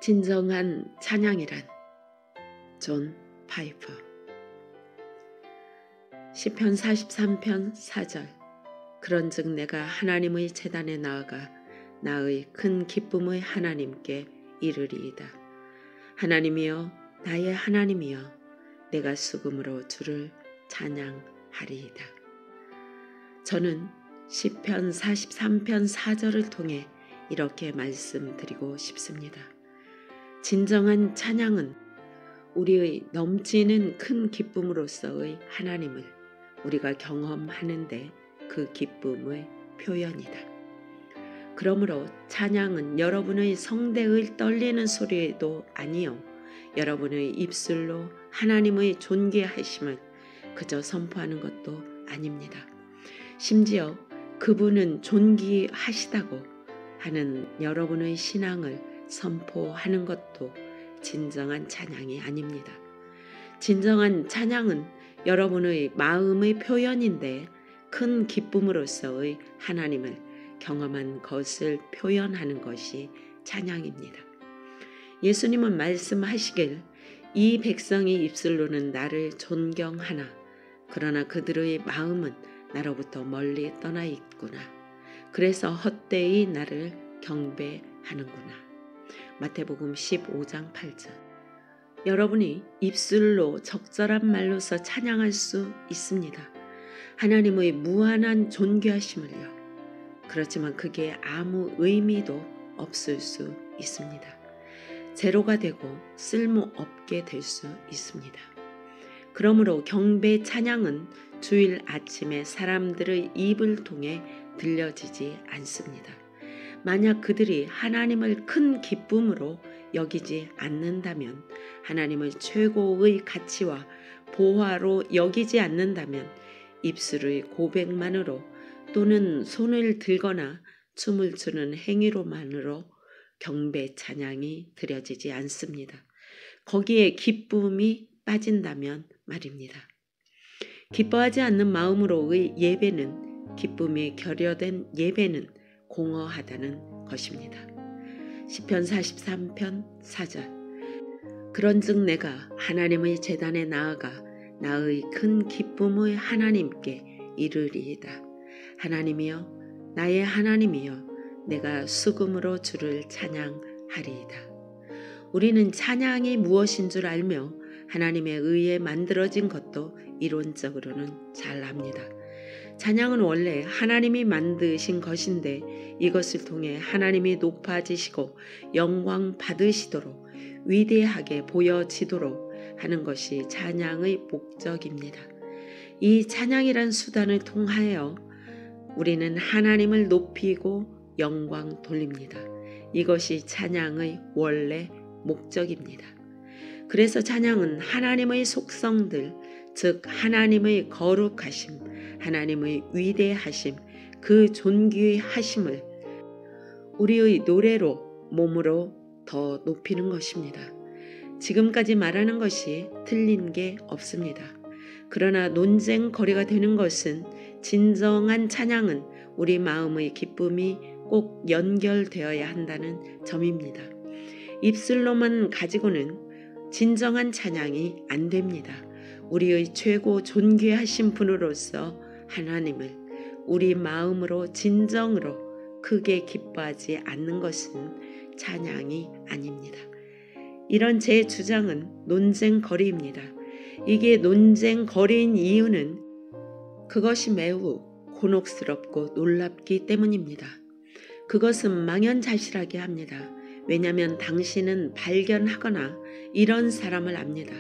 진정한 찬양이란 존 파이퍼. 시편 43편 4절. 그런즉 내가 하나님의 제단에 나아가 나의 큰 기쁨의 하나님께 이르리이다. 하나님이여, 나의 하나님이여, 내가 수금으로 주를 찬양하리이다. 저는 시편 43편 4절을 통해 이렇게 말씀드리고 싶습니다. 진정한 찬양은 우리의 넘치는 큰 기쁨으로서의 하나님을 우리가 경험하는데 그 기쁨의 표현이다. 그러므로 찬양은 여러분의 성대의 떨리는 소리도 아니요, 여러분의 입술로 하나님의 존귀하심을 그저 선포하는 것도 아닙니다. 심지어 그분은 존귀하시다고 하는 여러분의 신앙을 선포하는 것도 진정한 찬양이 아닙니다. 진정한 찬양은 여러분의 마음의 표현인데 큰 기쁨으로서의 하나님을 경험한 것을 표현하는 것이 찬양입니다. 예수님은 말씀하시길 이 백성이 입술로는 나를 존경하나 그러나 그들의 마음은 나로부터 멀리 떠나 있구나. 그래서 헛되이 나를 경배하는구나. 마태복음 15장 8절. 여러분이 입술로 적절한 말로서 찬양할 수 있습니다. 하나님의 무한한 존귀하심을요. 그렇지만 그게 아무 의미도 없을 수 있습니다. 제로가 되고 쓸모없게 될 수 있습니다. 그러므로 경배 찬양은 주일 아침에 사람들의 입을 통해 들려지지 않습니다. 만약 그들이 하나님을 큰 기쁨으로 여기지 않는다면, 하나님을 최고의 가치와 보화로 여기지 않는다면 입술의 고백만으로 또는 손을 들거나 춤을 추는 행위로만으로 경배 찬양이 드려지지 않습니다. 거기에 기쁨이 빠진다면 말입니다. 기뻐하지 않는 마음으로의 예배는, 기쁨이 결여된 예배는 공허하다는 것입니다. 시편 43편 4절. 그런즉 내가 하나님의 제단에 나아가 나의 큰 기쁨의 하나님께 이르리이다. 하나님이여, 나의 하나님이여, 내가 수금으로 주를 찬양하리이다. 우리는 찬양이 무엇인 줄 알며 하나님에 의해 만들어진 것도 이론적으로는 잘 압니다. 찬양은 원래 하나님이 만드신 것인데 이것을 통해 하나님이 높아지시고 영광 받으시도록 위대하게 보여지도록 하는 것이 찬양의 목적입니다. 이 찬양이란 수단을 통하여 우리는 하나님을 높이고 영광 돌립니다. 이것이 찬양의 원래 목적입니다. 그래서 찬양은 하나님의 속성들, 즉 하나님의 거룩하심, 하나님의 위대하심, 그 존귀하심을 우리의 노래로, 몸으로 더 높이는 것입니다. 지금까지 말하는 것이 틀린 게 없습니다. 그러나 논쟁거리가 되는 것은 진정한 찬양은 우리 마음의 기쁨이 꼭 연결되어야 한다는 점입니다. 입술로만 가지고는 진정한 찬양이 안 됩니다. 우리의 최고 존귀하신 분으로서 하나님을 우리 마음으로 진정으로 크게 기뻐하지 않는 것은 찬양이 아닙니다. 이런 제 주장은 논쟁거리입니다. 이게 논쟁거리인 이유는 그것이 매우 곤혹스럽고 놀랍기 때문입니다. 그것은 망연자실하게 합니다. 왜냐하면 당신은 발견하거나 이런 사람을 압니다.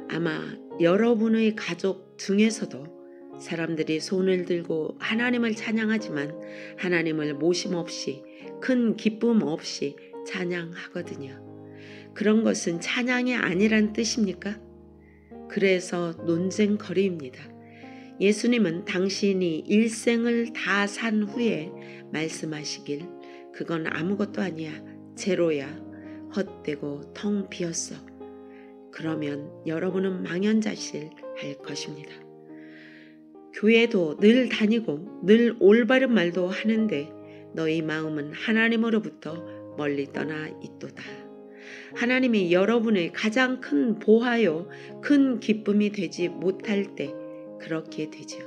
아마 여러분의 가족 중에서도 사람들이 손을 들고 하나님을 찬양하지만 하나님을 모심 없이, 큰 기쁨 없이 찬양하거든요. 그런 것은 찬양이 아니란 뜻입니까? 그래서 논쟁거리입니다. 예수님은 당신이 일생을 다 산 후에 말씀하시길 그건 아무것도 아니야, 제로야, 헛되고 텅 비었어. 그러면 여러분은 망연자실 할 것입니다. 교회도 늘 다니고 늘 올바른 말도 하는데 너희 마음은 하나님으로부터 멀리 떠나 있도다. 하나님이 여러분의 가장 큰 보화요, 큰 기쁨이 되지 못할 때 그렇게 되죠.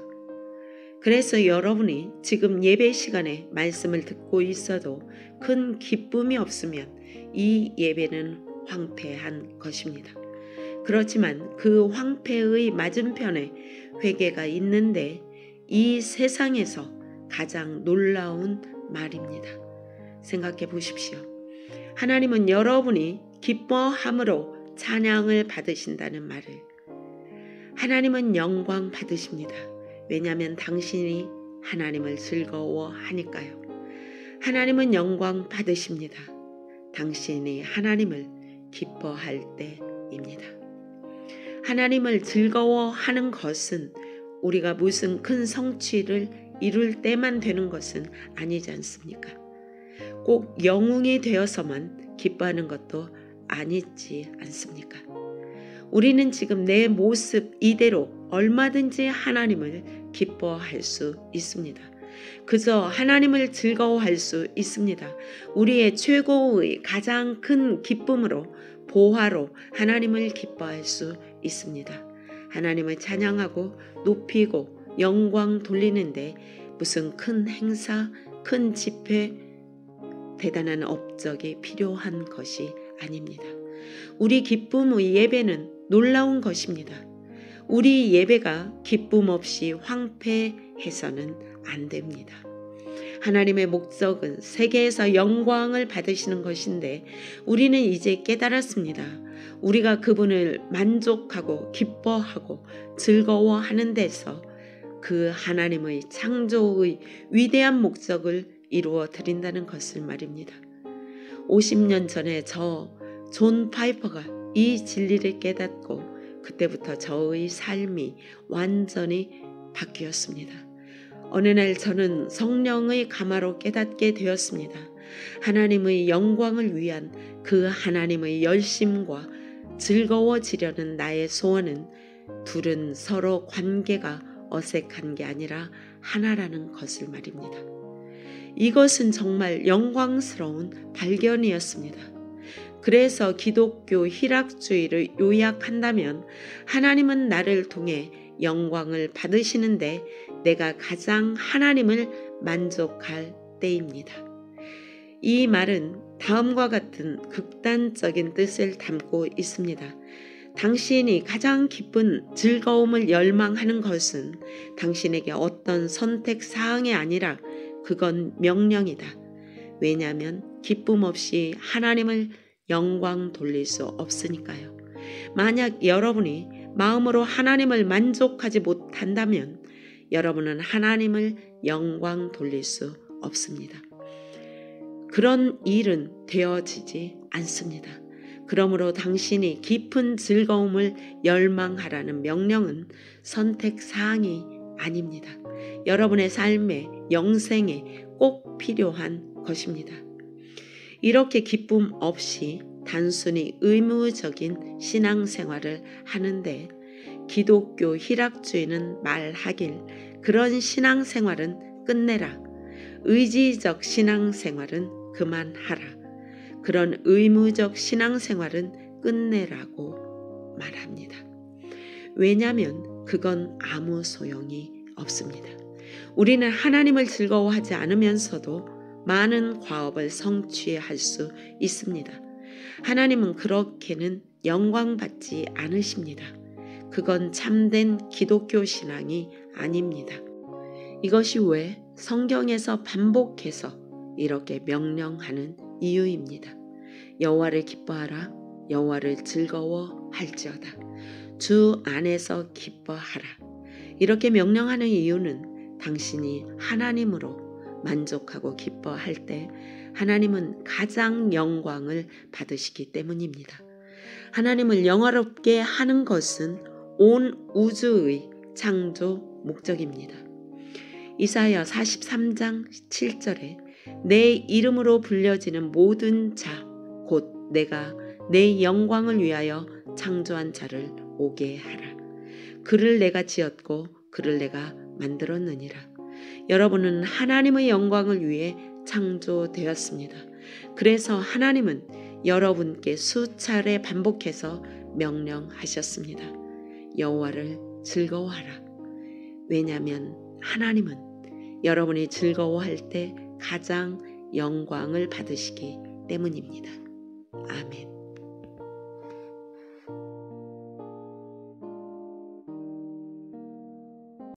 그래서 여러분이 지금 예배 시간에 말씀을 듣고 있어도 큰 기쁨이 없으면 이 예배는 황폐한 것입니다. 그렇지만 그 황폐의 맞은편에 회개가 있는데 이 세상에서 가장 놀라운 말입니다. 생각해 보십시오. 하나님은 여러분이 기뻐함으로 찬양을 받으신다는 말을, 하나님은 영광 받으십니다. 왜냐하면 당신이 하나님을 즐거워하니까요. 하나님은 영광 받으십니다. 당신이 하나님을 기뻐할 때입니다. 하나님을 즐거워하는 것은 우리가 무슨 큰 성취를 이룰 때만 되는 것은 아니지 않습니까? 꼭 영웅이 되어서만 기뻐하는 것도 아니지 않습니까? 우리는 지금 내 모습 이대로 얼마든지 하나님을 기뻐할 수 있습니다. 그저 하나님을 즐거워할 수 있습니다. 우리의 최고의 가장 큰 기쁨으로, 보화로 하나님을 기뻐할 수 있습니다. 하나님을 찬양하고 높이고 영광 돌리는데 무슨 큰 행사, 큰 집회, 대단한 업적이 필요한 것이 아닙니다. 우리 기쁨의 예배는 놀라운 것입니다. 우리 예배가 기쁨 없이 황폐해서는 안 됩니다. 하나님의 목적은 세계에서 영광을 받으시는 것인데 우리는 이제 깨달았습니다. 우리가 그분을 만족하고 기뻐하고 즐거워하는 데서 그 하나님의 창조의 위대한 목적을 이루어 드린다는 것을 말입니다. 50년 전에 존 파이퍼가 이 진리를 깨닫고 그때부터 저의 삶이 완전히 바뀌었습니다. 어느 날 저는 성령의 감화로 깨닫게 되었습니다. 하나님의 영광을 위한 그 하나님의 열심과 즐거워지려는 나의 소원은 둘은 서로 관계가 어색한 게 아니라 하나라는 것을 말입니다. 이것은 정말 영광스러운 발견이었습니다. 그래서 기독교 희락주의를 요약한다면 하나님은 나를 통해 영광을 받으시는데 내가 가장 하나님을 만족할 때입니다. 이 말은 다음과 같은 극단적인 뜻을 담고 있습니다. 당신이 가장 기쁜 즐거움을 열망하는 것은 당신에게 어떤 선택 사항이 아니라 그건 명령이다. 왜냐하면 기쁨 없이 하나님을 영광 돌릴 수 없으니까요. 만약 여러분이 마음으로 하나님을 만족하지 못한다면 여러분은 하나님을 영광 돌릴 수 없습니다. 그런 일은 되어지지 않습니다. 그러므로 당신이 깊은 즐거움을 열망하라는 명령은 선택사항이 아닙니다. 여러분의 삶에, 영생에 꼭 필요한 것입니다. 이렇게 기쁨 없이 단순히 의무적인 신앙생활을 하는데 기독교 희락주의는 말하길 그런 신앙생활은 끝내라. 의지적 신앙생활은 그만하라. 그런 의무적 신앙생활은 끝내라고 말합니다. 왜냐하면 그건 아무 소용이 없습니다. 우리는 하나님을 즐거워하지 않으면서도 많은 과업을 성취할 수 있습니다. 하나님은 그렇게는 영광받지 않으십니다. 그건 참된 기독교 신앙이 아닙니다. 이것이 왜 성경에서 반복해서 이렇게 명령하는 이유입니다. 여호와를 기뻐하라. 여호와를 즐거워할지어다. 주 안에서 기뻐하라. 이렇게 명령하는 이유는 당신이 하나님으로 만족하고 기뻐할 때 하나님은 가장 영광을 받으시기 때문입니다. 하나님을 영화롭게 하는 것은 온 우주의 창조 목적입니다. 이사야 43장 7절에 내 이름으로 불려지는 모든 자, 곧 내가 내 영광을 위하여 창조한 자를 오게 하라. 그를 내가 지었고 그를 내가 만들었느니라. 여러분은 하나님의 영광을 위해 창조되었습니다. 그래서 하나님은 여러분께 수차례 반복해서 명령하셨습니다. 여호와를 즐거워하라. 왜냐하면 하나님은 여러분이 즐거워할 때 가장 영광을 받으시기 때문입니다. 아멘.